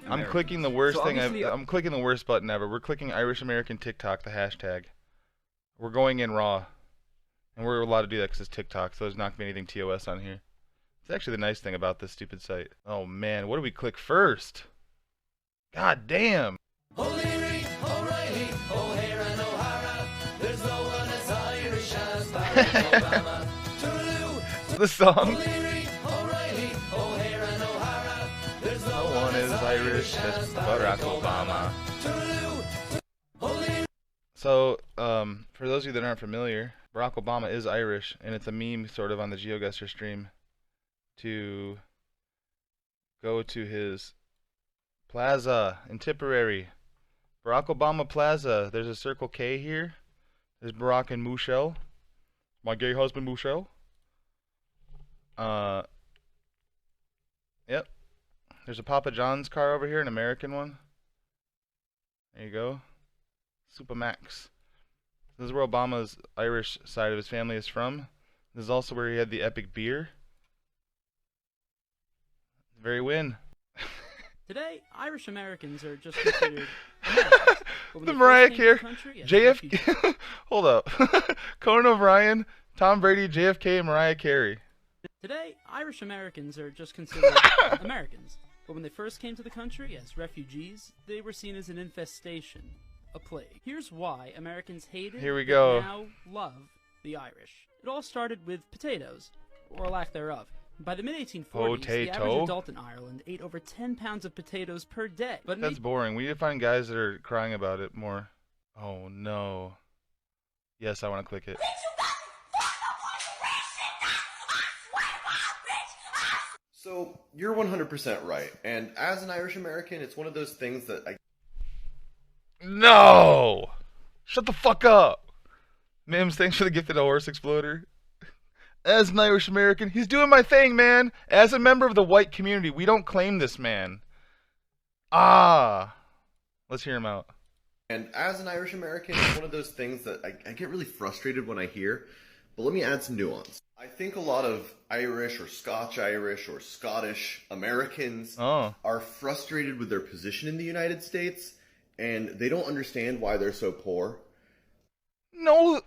I'm clicking the worst I'm clicking the worst button ever. We're clicking Irish American TikTok, the hashtag. We're going in raw. And we're allowed to do that because it's TikTok, so there's not going to be anything TOS on here. It's actually the nice thing about this stupid site. Oh man, what do we click first? God damn! O'Leary, O'Reilly, O'Hara, O'Hara. There's no one as Irish as Barack Obama. Toodaloo. The song. O'Leary, O'Reilly, O'Hara, O'Hara. There's no one as Irish as Barack Obama. Toodaloo. O'Leary. So, for those of you that aren't familiar, Barack Obama is Irish, and it's a meme sort of on the GeoGuessr stream to go to his plaza in Tipperary. Barack Obama Plaza. There's a Circle K here. There's Barack and Michelle. My gay husband Michelle. Yep. There's a Papa John's car over here, an American one. There you go. Supermax. This is where Obama's Irish side of his family is from. This is also where he had the epic beer. Very win. Today, Irish Americans are just considered Americans. The Mariah Carey, JFK. Hold up. Conan O'Brien, Tom Brady, JFK, and Mariah Carey. Today, Irish Americans are just considered Americans. But when they first came to the country as refugees, they were seen as an infestation, a plague. Here's why Americans hated and now love the Irish. It all started with potatoes, or lack thereof. By the mid-1840s, the average adult in Ireland ate over 10 pounds of potatoes per day. But that's boring. We need to find guys that are crying about it more. Oh no. Yes, I want to click it. So, you're 100% right. And as an Irish American, it's one of those things that I... No! Shut the fuck up! Mims, thanks for the gift of the horse exploder. As an Irish American, he's doing my thing, man. As a member of the white community, we don't claim this man. Ah. Let's hear him out. And as an Irish American, it's one of those things that I get really frustrated when I hear. But let me add some nuance. I think a lot of Irish or Scotch-Irish or Scottish Americans are frustrated with their position in the United States, and they don't understand why they're so poor. No.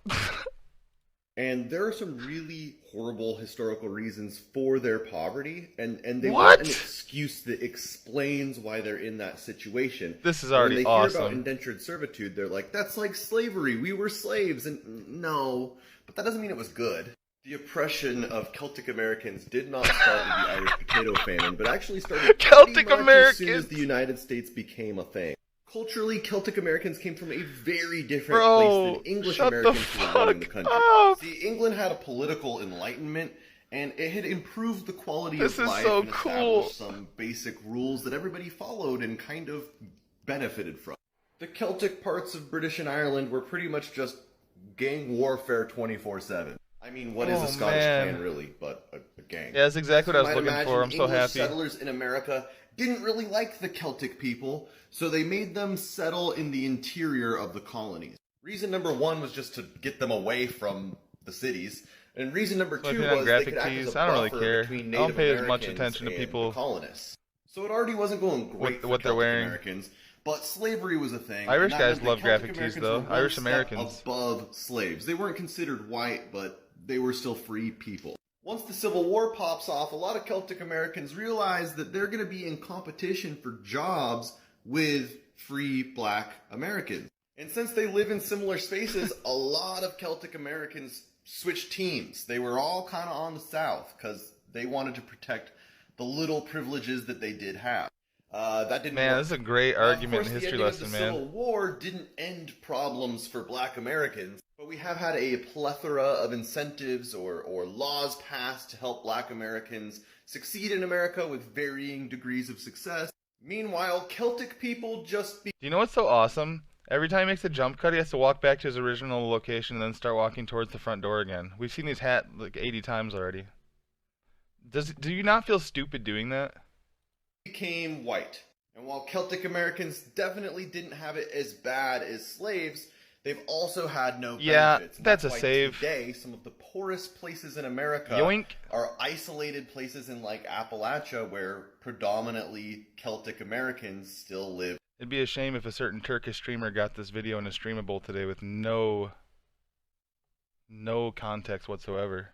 And there are some really horrible historical reasons for their poverty, and they want an excuse that explains why they're in that situation. This is already awesome. When they hear about indentured servitude, they're like, that's like slavery, we were slaves, and no, but that doesn't mean it was good. The oppression of Celtic Americans did not start with the Irish potato famine, but actually started Celtic as soon as the United States became a thing. Culturally, Celtic Americans came from a very different place than English Americans who were running the country. See, England had a political enlightenment, and it had improved the quality of life and established some basic rules that everybody followed and kind of benefited from. The Celtic parts of British and Ireland were pretty much just gang warfare 24/7. I mean, what is a Scottish clan really but a gang? Yeah, that's exactly what I was looking for. I'm so happy. Settlers in America didn't really like the Celtic people, so they made them settle in the interior of the colonies. Reason number one was just to get them away from the cities, and reason number two was they could act as a buffer between Native Americans and the colonists. So it already wasn't going great for Celtic Americans, but slavery was a thing. Irish guys love graphic tees, though. Irish Americans. Above slaves. They weren't considered white, but they were still free people. Once the Civil War pops off, a lot of Celtic Americans realize that they're going to be in competition for jobs with free black Americans. And since they live in similar spaces, a lot of Celtic Americans switched teams. They were all kind of on the South because they wanted to protect the little privileges that they did have. That didn't work. This is a great argument in history lesson, man. The Civil War didn't end problems for black Americans, but we have had a plethora of incentives or laws passed to help black Americans succeed in America with varying degrees of success. Meanwhile, Celtic people just Do you know what's so awesome? Every time he makes a jump cut, he has to walk back to his original location and then start walking towards the front door again. We've seen his hat like 80 times already. Do you not feel stupid doing that? Became white. And while Celtic Americans definitely didn't have it as bad as slaves, They've also had no yeah, benefits. That's a why save. Today, some of the poorest places in America Yoink. are isolated places in like Appalachia where predominantly Celtic Americans still live. It'd be a shame if a certain Turkish streamer got this video in a streamable today with no context whatsoever.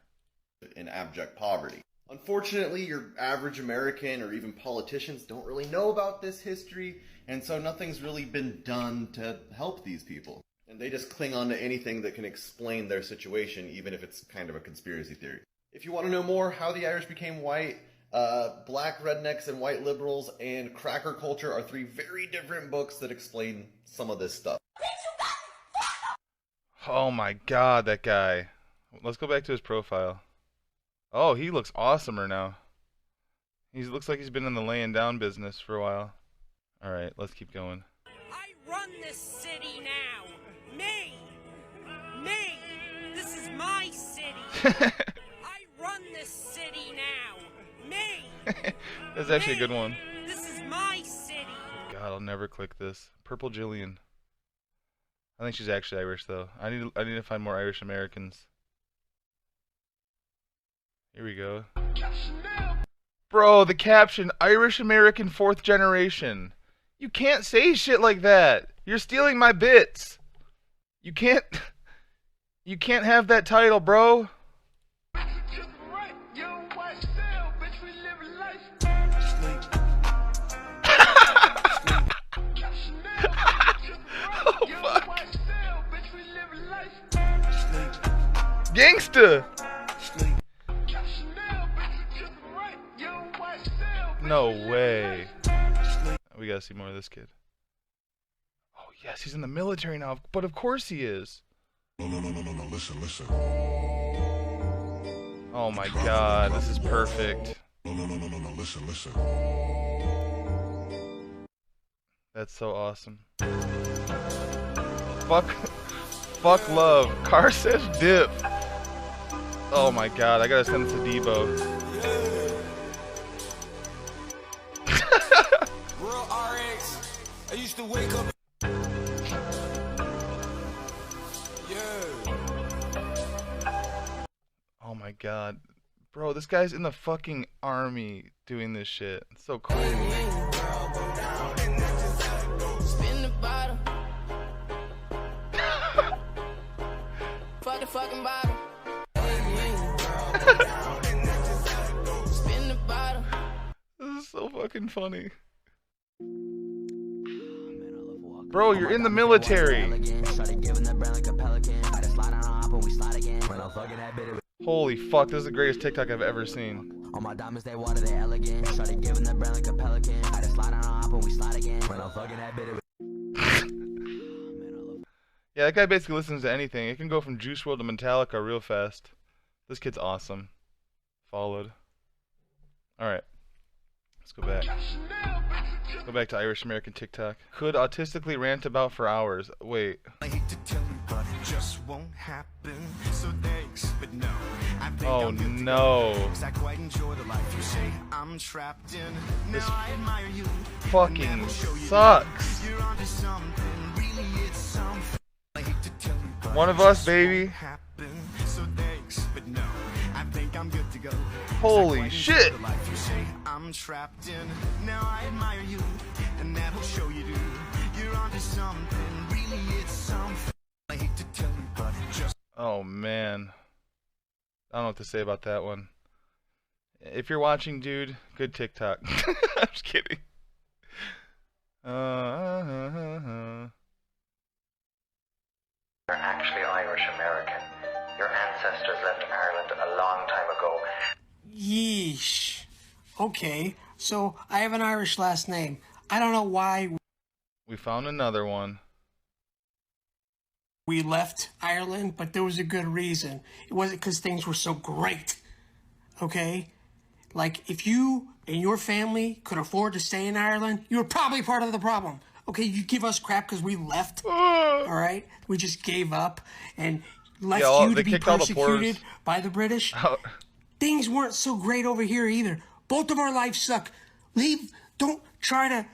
In abject poverty. Unfortunately, your average American or even politicians don't really know about this history, and so nothing's really been done to help these people. And they just cling on to anything that can explain their situation, even if it's kind of a conspiracy theory. If you want to know more how the Irish became white, Black Rednecks and White Liberals and Cracker Culture are 3 very different books that explain some of this stuff. Oh my god, that guy. Let's go back to his profile. Oh, he looks awesomer now. He looks like he's been in the laying down business for a while. Alright, let's keep going. I run this city now. Me. This is my city. I run this city now. Me. That's actually a good one. This is my city. God, I'll never click this. Purple Jillian. I think she's actually Irish though. I need to find more Irish Americans. Here we go. Bro, the caption, Irish American 4th generation. You can't say shit like that. You're stealing my bits. You can't have that title, bro. Oh, fuck. Gangsta. No way. We gotta see more of this kid. Oh yes, he's in the military now, but of course he is. No, listen. Oh my god, this is perfect. No, listen. That's so awesome. Fuck love. Car says dip. Oh my god, I gotta send this to Debo. Real RX. I used to wake up. Oh my god. Bro, this guy's in the fucking army doing this shit. It's so cool. Spin the bottle. Fuck the fucking bottle. Spin the bottle. This is so fucking funny. Bro, you're in the military. Holy fuck, this is the greatest TikTok I've ever seen. On my diamonds, they water, they elegant. Started giving the brand like a pelican. I just slide on hop and we slide again. When I'm fucking that bit. Yeah, that guy basically listens to anything. It can go from Juice WRLD to Metallica real fast. This kid's awesome. Followed. Alright. Let's go back. Go back to Irish American TikTok. Could autistically rant about for hours. Wait. I hate to tell you, but it just won't happen. So thanks, but no. I think Oh I'll get to no. go, 'cause I quite enjoy the life you say I'm trapped in. Now This I admire you. fucking sucks. You're onto something. Really, it's something. I hate to tell you, but One it of us, just baby. won't happen. So thanks, but no. I think I'm good to go. 'Cause I Holy quite enjoy shit. the life you say I'm trapped in. Now I admire you, and that'll show you do. You're onto something. Really, it's something. I hate to tell you, but it just. Oh man. I don't know what to say about that one. If you're watching, dude, good TikTok. I'm just kidding. You're actually Irish American. Your ancestors left Ireland a long time ago. Yeesh. Okay, so I have an Irish last name. I don't know why We found another one. we left Ireland, but there was a good reason. It wasn't because things were so great. Okay? Like, if you and your family could afford to stay in Ireland, you were probably part of the problem. Okay, you give us crap because we left. All right? We just gave up and left Yeah, you they to be kicked all the persecuted Poors by the British. out. Things weren't so great over here either. Both of our lives suck. Leave. Don't try to.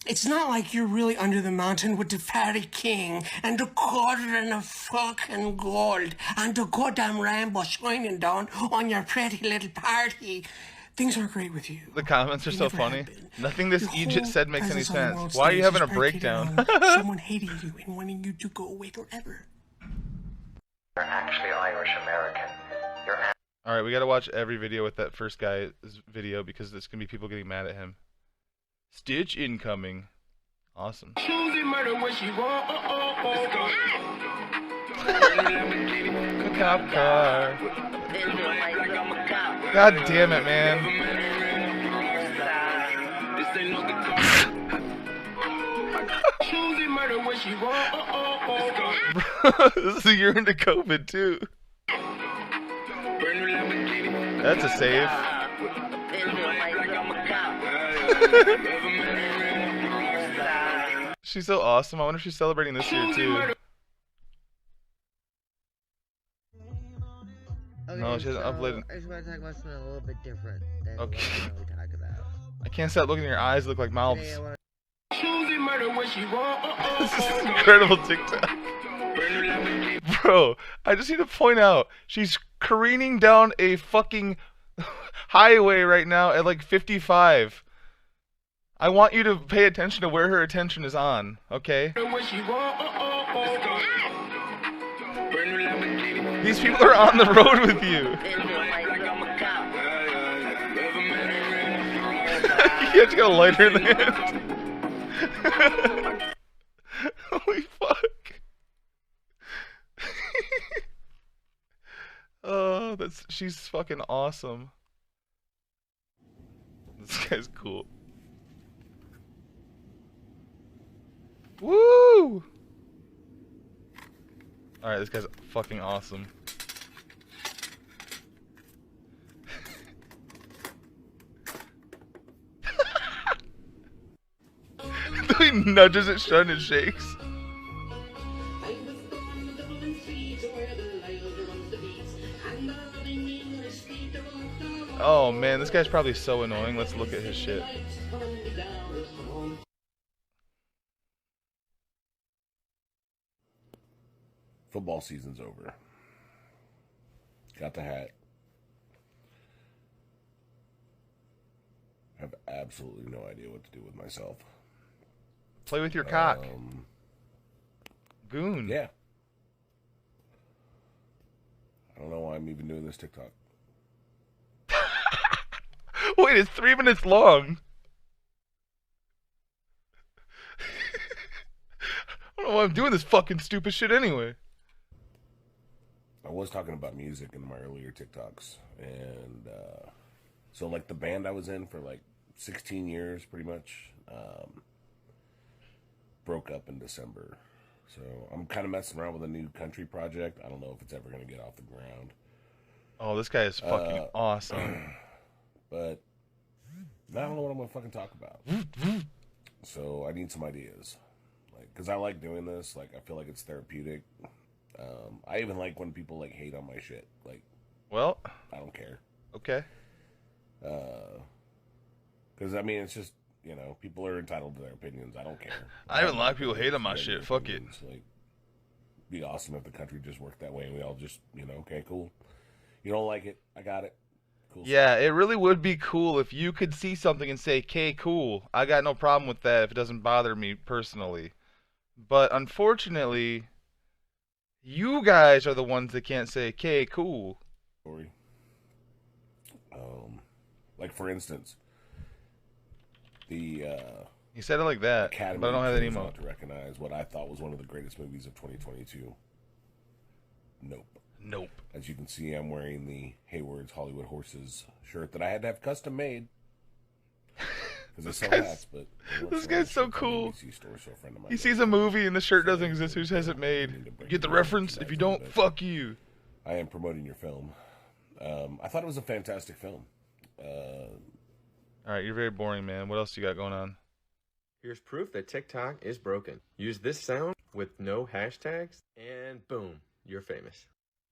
It's not like you're really under the mountain with the fairy king and the cauldron of fucking gold and the goddamn rainbow shining down on your pretty little party. Things aren't great with you. The comments are so funny. Nothing this Egypt said makes any sense. Why are you stage having a is predicated breakdown? on someone hating you and wanting you to go away forever. You're actually Irish American. Your Alright, we gotta watch every video with that first guy's video because there's gonna be people getting mad at him. Stitch incoming. Awesome. Cop car. God damn it, man. This is a year into COVID too. That's a save. She's so awesome. I wonder if she's celebrating this year too. Okay, No, she hasn't uploaded. I just want to talk about something a little bit different than Okay. what we normally talk about. I can't stop looking at your eyes. They look like mouths. Today I wanna- This is incredible TikTok. Bro, I just need to point out, she's careening down a fucking highway right now at like 55. I want you to pay attention to where her attention is on, okay? These people are on the road with you. You have to get a lighter in the hand. Holy fuck. Oh, she's fucking awesome. This guy's cool. Woo! Alright, this guy's fucking awesome. He nudges it shut and shakes. Oh man, this guy's probably so annoying. Let's look at his shit. Football season's over. Got the hat. Have absolutely no idea what to do with myself. Play with your cock. Goon. Yeah. I don't know why I'm even doing this TikTok. Wait, it's 3 minutes long. I don't know why I'm doing this fucking stupid shit anyway. I was talking about music in my earlier TikToks. And, so like the band I was in for like 16 years pretty much, broke up in December. So I'm kind of messing around with a new country project. I don't know if it's ever going to get off the ground. Oh, this guy is fucking awesome. But I don't know what I'm going to fucking talk about. So I need some ideas. Like, because I like doing this. Like, I feel like it's therapeutic. I even like when people like hate on my shit. Like, well, I don't care. Okay. Because I mean, it's just, you know, people are entitled to their opinions. I don't care. I haven't liked people hate on my shit. Fuck it. Like, be awesome if the country just worked that way and we all just, you know, okay, cool. You don't like it? I got it. Cool. Yeah, it really would be cool if you could see something and say, "Okay, cool. I got no problem with that if it doesn't bother me personally." But unfortunately, you guys are the ones that can't say, "Okay, cool." Story. Like for instance, the you said it like that, Academy but I don't have that chose emote. not to recognize what I thought was one of the greatest movies of 2022. Nope. Nope. As you can see, I'm wearing the Hayward's Hollywood Horses shirt that I had to have custom made. Because I sell hats, but this guy's so cool. Store, so a friend of mine He sees a movie and the shirt doesn't exist. Who has it made? Get the reference? If you don't, fuck you. I am promoting your film. I thought it was a fantastic film. Alright, you're very boring, man. What else you got going on? Here's proof that TikTok is broken. Use this sound with no hashtags, and boom, you're famous.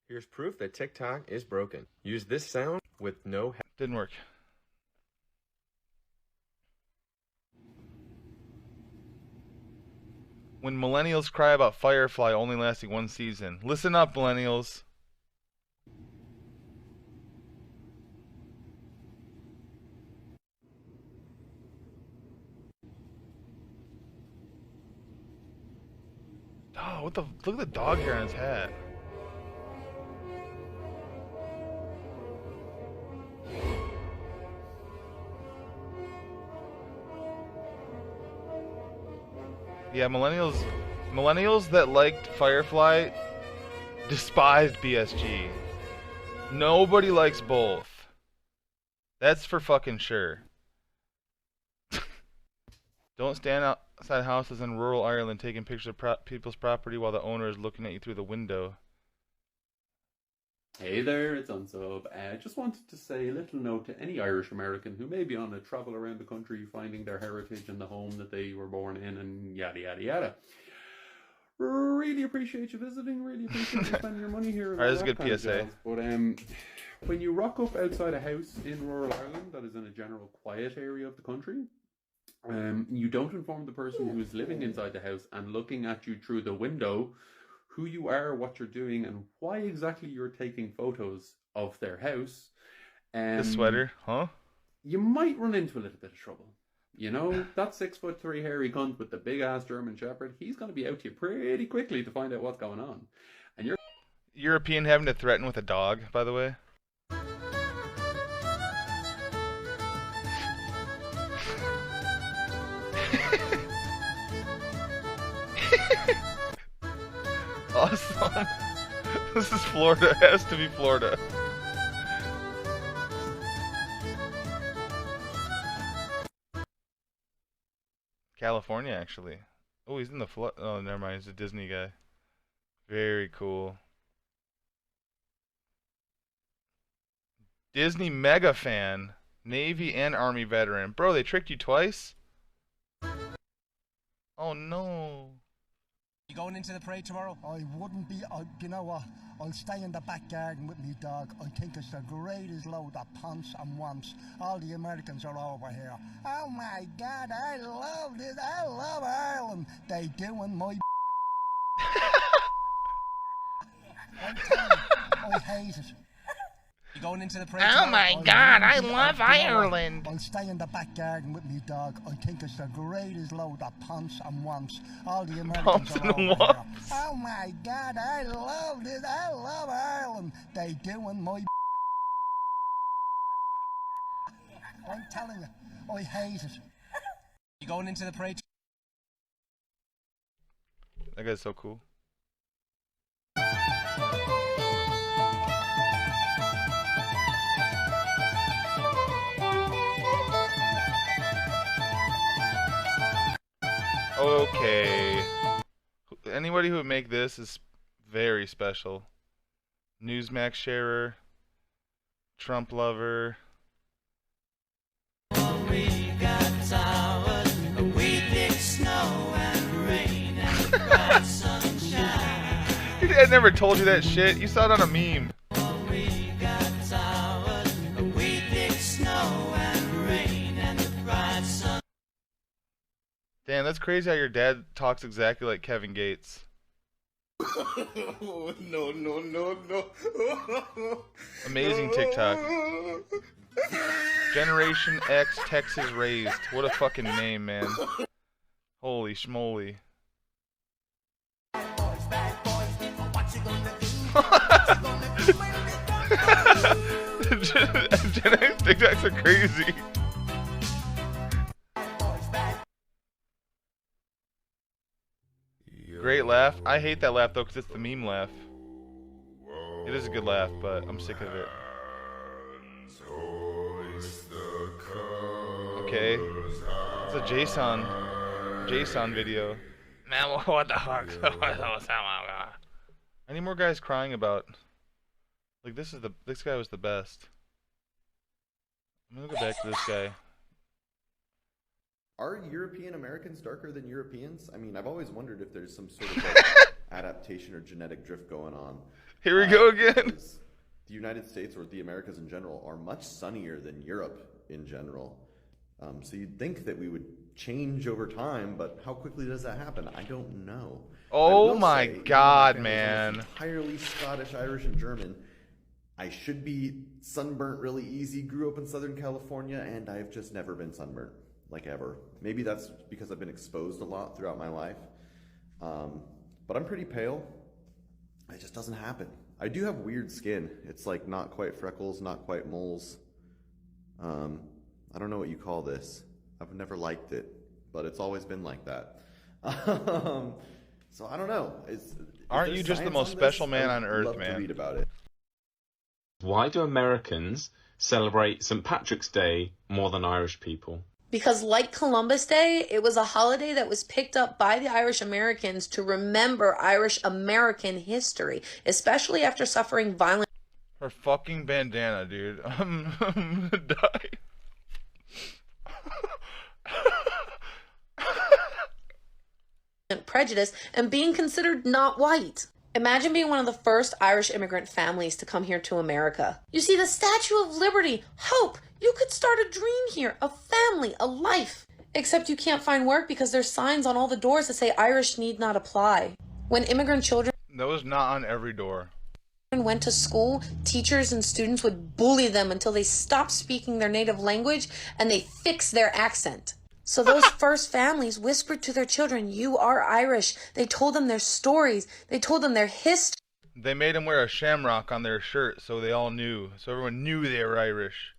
Here's proof that TikTok is broken. Use this sound with no Didn't work. When millennials cry about Firefly only lasting 1 season. Listen up, millennials. Oh, what the? Look at the dog hair on his hat. Yeah, millennials that liked Firefly despised BSG. Nobody likes both. That's for fucking sure. Don't stand outside houses in rural Ireland taking pictures of people's property while the owner is looking at you through the window. Hey there, it's Unsub. I just wanted to say a little note to any Irish American who may be on a travel around the country finding their heritage in the home that they were born in and yada yada yada. Really appreciate you visiting, really appreciate you spending your money here. Alright, that's a good PSA. But when you rock up outside a house in rural Ireland that is in a general quiet area of the country, you don't inform the person who is living inside the house and looking at you through the window who you are, what you're doing, and why exactly you're taking photos of their house. The sweater, huh? You might run into a little bit of trouble. You know, that 6'3" hairy cunt with the big ass German Shepherd, he's going to be out to you pretty quickly to find out what's going on. And you're European having to threaten with a dog, by the way. Awesome. This is Florida. It has to be Florida. California, actually. Oh, he's in the oh, never mind. He's a Disney guy. Very cool. Disney mega fan. Navy and Army veteran. Bro, they tricked you twice? Oh, no. You going into the parade tomorrow? I wouldn't be. You know what? I'll stay in the back garden with me dog. I think it's the greatest load of pants and wants. All the Americans are over here. Oh my God, I love this. I love Ireland. They doing my. I'm telling you, I hate it. You going into the parade tomorrow? Oh my God, I love Ireland. I'll stay in the back garden with me dog. I think it's the greatest load of pants and wants. All the Americans are over here. Oh my God, I love this. I love Ireland. They doing my. I'm telling you, I hate it. You going into the parade? That guy's so cool. Okay. Anybody who would make this is very special. Newsmax sharer, Trump lover. We got towers, we dig snow and rain and bright sunshine. Your dad never told you that shit. You saw it on a meme. We got towers, we dig snow and rain and bright sunshine. Damn, that's crazy how your dad talks exactly like Kevin Gates. Oh, no, no, no, no. Amazing TikTok. Generation X Texas raised. What a fucking name, man. Holy schmoly. Gen X TikToks are crazy. Great laugh. I hate that laugh though because it's the meme laugh. It is a good laugh, but I'm sick of it. Okay. It's a JSON video. Man, what the fuck? I need more guys crying about. Like this guy was the best. I'm gonna go back to this guy. Are European Americans darker than Europeans? I mean, I've always wondered if there's some sort of like adaptation or genetic drift going on. Here we go again. The United States, or the Americas in general, are much sunnier than Europe in general. So you'd think that we would change over time, but how quickly does that happen? I don't know. Oh my God, man. Entirely Scottish, Irish, and German. I should be sunburnt really easy, grew up in Southern California, and I've just never been sunburnt, like ever. Maybe that's because I've been exposed a lot throughout my life. But I'm pretty pale. It just doesn't happen. I do have weird skin. It's like not quite freckles, not quite moles. I don't know what you call this. I've never liked it, but it's always been like that. So I don't know. Aren't you just the most special man on earth, love man? to read about it. Why do Americans celebrate St. Patrick's Day more than Irish people? Because like Columbus Day, it was a holiday that was picked up by the Irish Americans to remember Irish American history, especially after suffering violent... Her fucking bandana, dude. I'm gonna die. prejudice and being considered not white. Imagine being one of the first Irish immigrant families to come here to America. You see the Statue of Liberty, hope. You could start a dream here, a family, a life. Except you can't find work because there's signs on all the doors that say Irish need not apply. When immigrant children That was not on every door. went to school, teachers and students would bully them until they stopped speaking their native language and they fixed their accent. So those first families whispered to their children, you are Irish. They told them their stories. They told them their history. They made them wear a shamrock on their shirt so they all knew. So everyone knew they were Irish.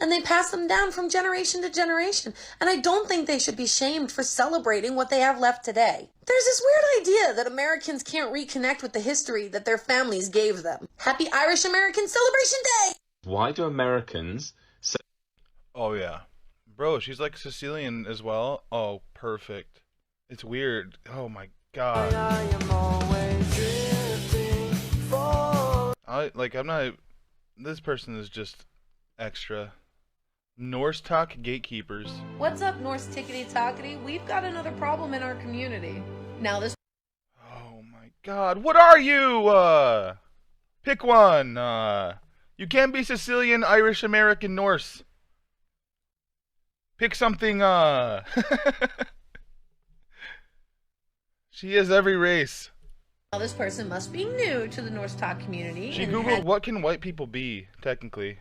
And they passed them down from generation to generation. And I don't think they should be shamed for celebrating what they have left today. There's this weird idea that Americans can't reconnect with the history that their families gave them. Happy Irish American Celebration Day! Why do Americans... Oh, yeah. Bro, she's like Sicilian as well. Oh, perfect. It's weird. Oh, my God. I'm not... This person is just extra. Norse Talk Gatekeepers. What's up, Norse Tikitokity? We've got another problem in our community. Now this... Oh, my God. What are you? Pick one. You can't be Sicilian, Irish, American, Norse. Pick something, She is every race. Now this person must be new to the Norse Talk community. She and Googled, what can white people be, technically?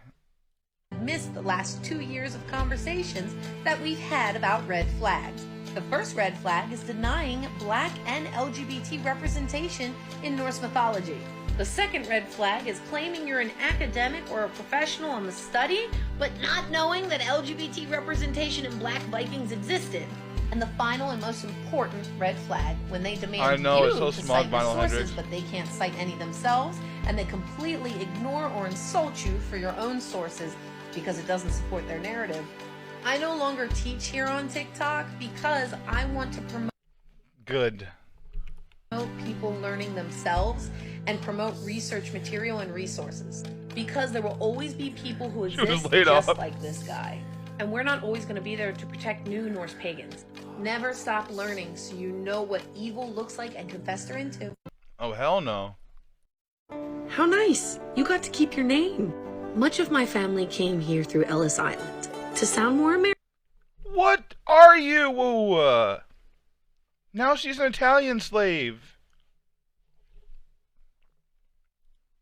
missed the last 2 years of conversations that we've had about red flags. The first red flag is denying Black and LGBT representation in Norse mythology. The second red flag is claiming you're an academic or a professional on the study, but not knowing that LGBT representation in Black Vikings existed. And the final and most important red flag, when they demand I know, you it's so to small, cite the Vinyl sources, Hendrix. but they can't cite any themselves, and they completely ignore or insult you for your own sources because it doesn't support their narrative. I no longer teach here on TikTok because I want to promote people learning themselves and promote research material and resources. Because there will always be people who exist just like this guy. And we're not always going to be there to protect new Norse pagans. Never stop learning so you know what evil looks like and can fester into. Oh, hell no. How nice! You got to keep your name. Much of my family came here through Ellis Island. To sound more American. What are you? Now she's an Italian slave.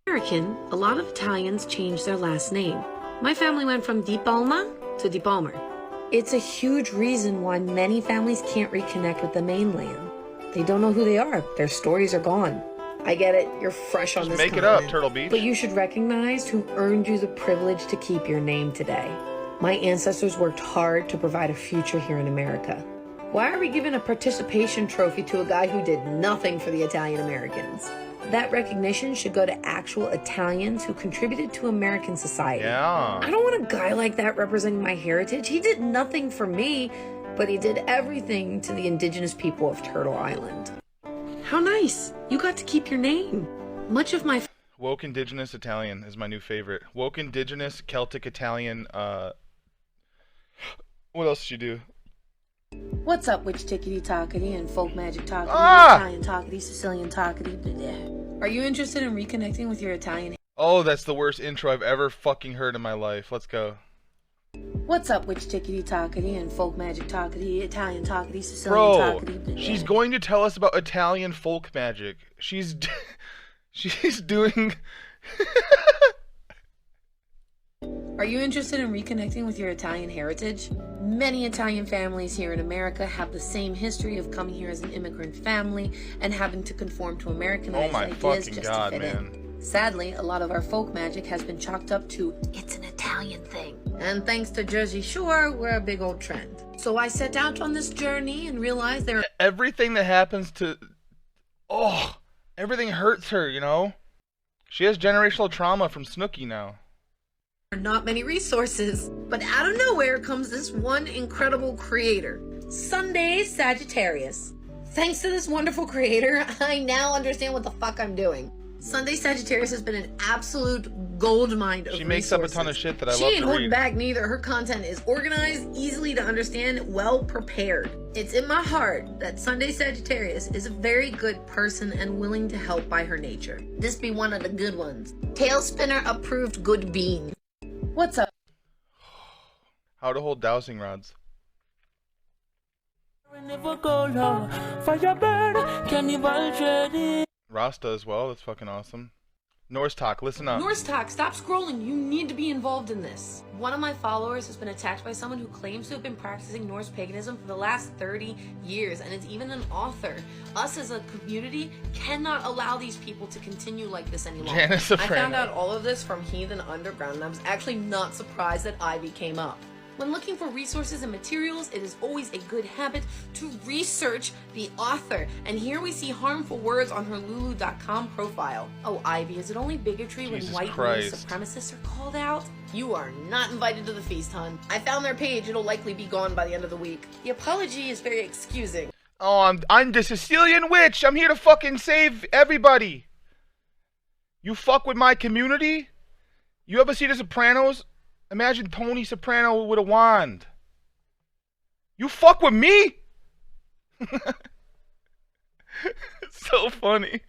A lot of Italians changed their last name. My family went from Di Palma to Di Palmer. It's a huge reason why many families can't reconnect with the mainland. They don't know who they are. Their stories are gone. I get it. You're fresh on this Make it continent, up, Turtle Beach. But you should recognize who earned you the privilege to keep your name today. My ancestors worked hard to provide a future here in America. Why are we giving a participation trophy to a guy who did nothing for the Italian Americans? That recognition should go to actual Italians who contributed to American society. Yeah. I don't want a guy like that representing my heritage. He did nothing for me, but he did everything to the indigenous people of Turtle Island. How nice. You got to keep your name. Much of my... Woke Indigenous Italian is my new favorite. Woke Indigenous Celtic Italian, What else did you do? What's up, Witch Tikitokity and Folk Magic Tokity, Italian Tokity, Sciliantokity. Are you interested in reconnecting with your Italian... Oh, that's the worst intro I've ever fucking heard in my life. Let's go. What's up, tikitokity and folk magictokity, Italiantokity, Sciliantokity? Bro, she's going to tell us about Italian folk magic. She's doing. Are you interested in reconnecting with your Italian heritage? Many Italian families here in America have the same history of coming here as an immigrant family and having to conform to Americanized ideas just to fit in. Sadly, a lot of our folk magic has been chalked up to it's an Italian thing. And thanks to Jersey Shore, we're a big old trend. So I set out on this journey and realized there are everything that happens to everything hurts her, you know? She has generational trauma from Snooki now. Not many resources, but out of nowhere comes this one incredible creator, Sunday Sagittarius. Thanks to this wonderful creator, I now understand what the fuck I'm doing. Sunday Sagittarius has been an absolute goldmine of She makes resources. up a ton of shit that I love She ain't to holding read. back neither. Her content is organized, easily to understand, well prepared. It's in my heart that Sunday Sagittarius is a very good person and willing to help by her nature. This be one of the good ones. Tailspinner approved good bean. What's up? How to hold dowsing rods. Rasta as well, that's fucking awesome. Norse Talk, listen up. Norse Talk, stop scrolling. You need to be involved in this. One of my followers has been attacked by someone who claims to have been practicing Norse paganism for the last 30 years and is even an author. Us as a community cannot allow these people to continue like this any longer. Janice I Soprano. found out all of this from Heathen Underground and I was actually not surprised that Ivy came up. When looking for resources and materials, it is always a good habit to research the author. And here we see harmful words on her Lulu.com profile. Oh, Ivy, is it only bigotry when Jesus white Christ. supremacists are called out? You are not invited to the feast, hon. I found their page. It'll likely be gone by the end of the week. The apology is very excusing. Oh, I'm the Sicilian witch. I'm here to fucking save everybody. You fuck with my community? You ever see The Sopranos? Imagine Tony Soprano with a wand. You fuck with me? It's so funny.